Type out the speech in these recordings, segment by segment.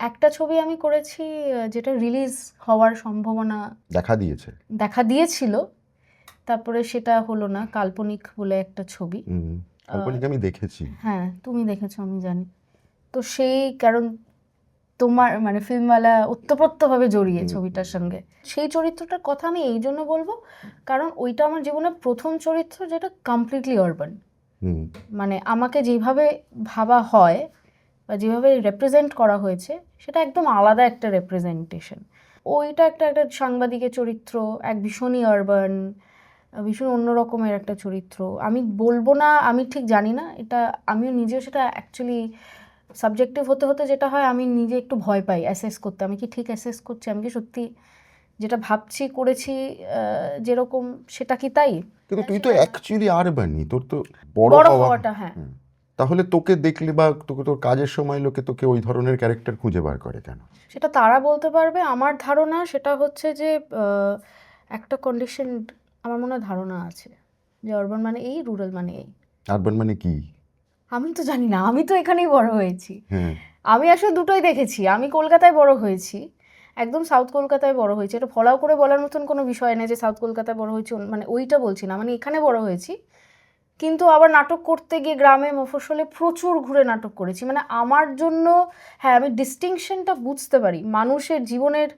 একটা ছবি আমি করেছি যেটা রিলিজ হওয়ার সম্ভাবনা দেখা দিয়েছিল, তারপরে সেটা হলো না, কাল্পনিক বলে একটা ছবি। কাল্পনিক আমি দেখেছি। হ্যাঁ, তুমি দেখেছো আমি জানি। তো সেই কারণ তোমার মানে ফিল্মওয়ালা ওতপ্রোতভাবে জড়িয়ে ছবিটার সঙ্গে। সেই চরিত্রটার কথা আমি এই জন্য বলবো কারণ ওইটা আমার জীবনের প্রথম চরিত্র যেটা কমপ্লিটলি আরবান। মানে আমাকে যেভাবে ভাবা হয় বা যেভাবে রেপ্রেজেন্ট করা হয়েছে সেটা একদম আলাদা একটা রেপ্রেজেন্টেশন। ওইটা একটা একটা সাংবাদিকের চরিত্র, এক ভীষণই আরবান, ভীষণ অন্যরকমের একটা চরিত্র। আমি বলবো না, আমি ঠিক জানি না, এটা আমিও নিজেও সেটা অ্যাকচুয়ালি সাবজেক্টিভ হতে হতে যেটা হয় আমি নিজে একটু ভয় পাই অ্যাসেস করতে, আমি কি ঠিক অ্যাসেস করছি, আমি কি সত্যি যেটা ভাবছি করেছি যেরকম সেটা কি তাই। কিন্তু তুই তো অ্যাকচুয়ালি আরবানই, তোর তো বড় হওয়াটা। হ্যাঁ, তাহলে তোকে দেখলে বা তোকে তোর কাজের সময় লোকে তোকে ওই ধরনের ক্যারেক্টার খুঁজে বার করে কেন? সেটা তারা বলতে পারবে। আমার ধারণা সেটা হচ্ছে যে একটা কন্ডিশন আমার মনে হয় ধারণা আছে যে আরবান মানে এই, রুরাল মানে এই। আরবান মানে কি? আমি তো জানি না, আমি তো এখানেই বড় হয়েছি। আমি আসলে দুটোই দেখেছি। আমি কলকাতায় বড় হয়েছি, একদম সাউথ কলকাতায় বড় হয়েছি। এটা ফলাও করে বলার মতন কোনো বিষয় নেই যে সাউথ কলকাতায় বড় হয়েছি, মানে ওইটা বলছি না, মানে এখানে বড় হয়েছি। কিন্তু আবার নাটক করতে গিয়ে গ্রামে মফস্বলে প্রচুর ঘুরে নাটক করেছি। মানে আমার জন্য হ্যাঁ, আমি ডিস্টিংশনটা বুঝতে পারি, মানুষের জীবনের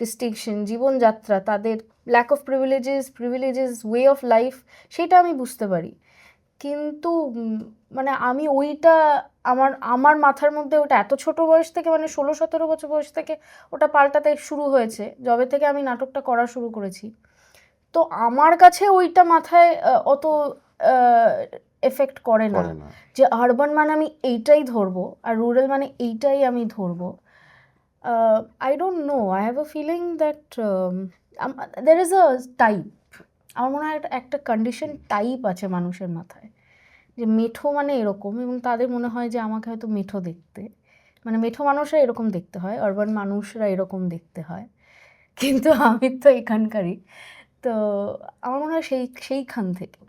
ডিস্টিংশন, জীবনযাত্রা, তাদের lack of privileges way of life, সেটা আমি বুঝতে পারি। কিন্তু মানে আমি ওইটা আমার আমার মাথার মধ্যে ওটা এত ছোট বয়স থেকে, মানে 16-17 বছর বয়স থেকে ওটা পাল্টাতে শুরু হয়েছে, যবে থেকে আমি নাটকটা করা শুরু করেছি। তো আমার কাছে ওইটা মাথায় অত এফেক্ট করে না যে আরবান মানে আমি এইটাই ধরবো আর রুরাল মানে এইটাই আমি ধরবো। I don't know, I have a feeling that there is a type. আমার মনে হয় একটা কন্ডিশন টাইপ আছে মানুষের মাথায়, যে মেঠো মানে এরকম, এবং তাদের মনে হয় যে আমাকে হয়তো মেঠো দেখতে, মানে মেঠো মানুষরা এরকম দেখতে হয়, আরবান মানুষরা এরকম দেখতে হয়। কিন্তু আমি তো এখানকারই, তো আমার মনে হয় সেইখান থেকে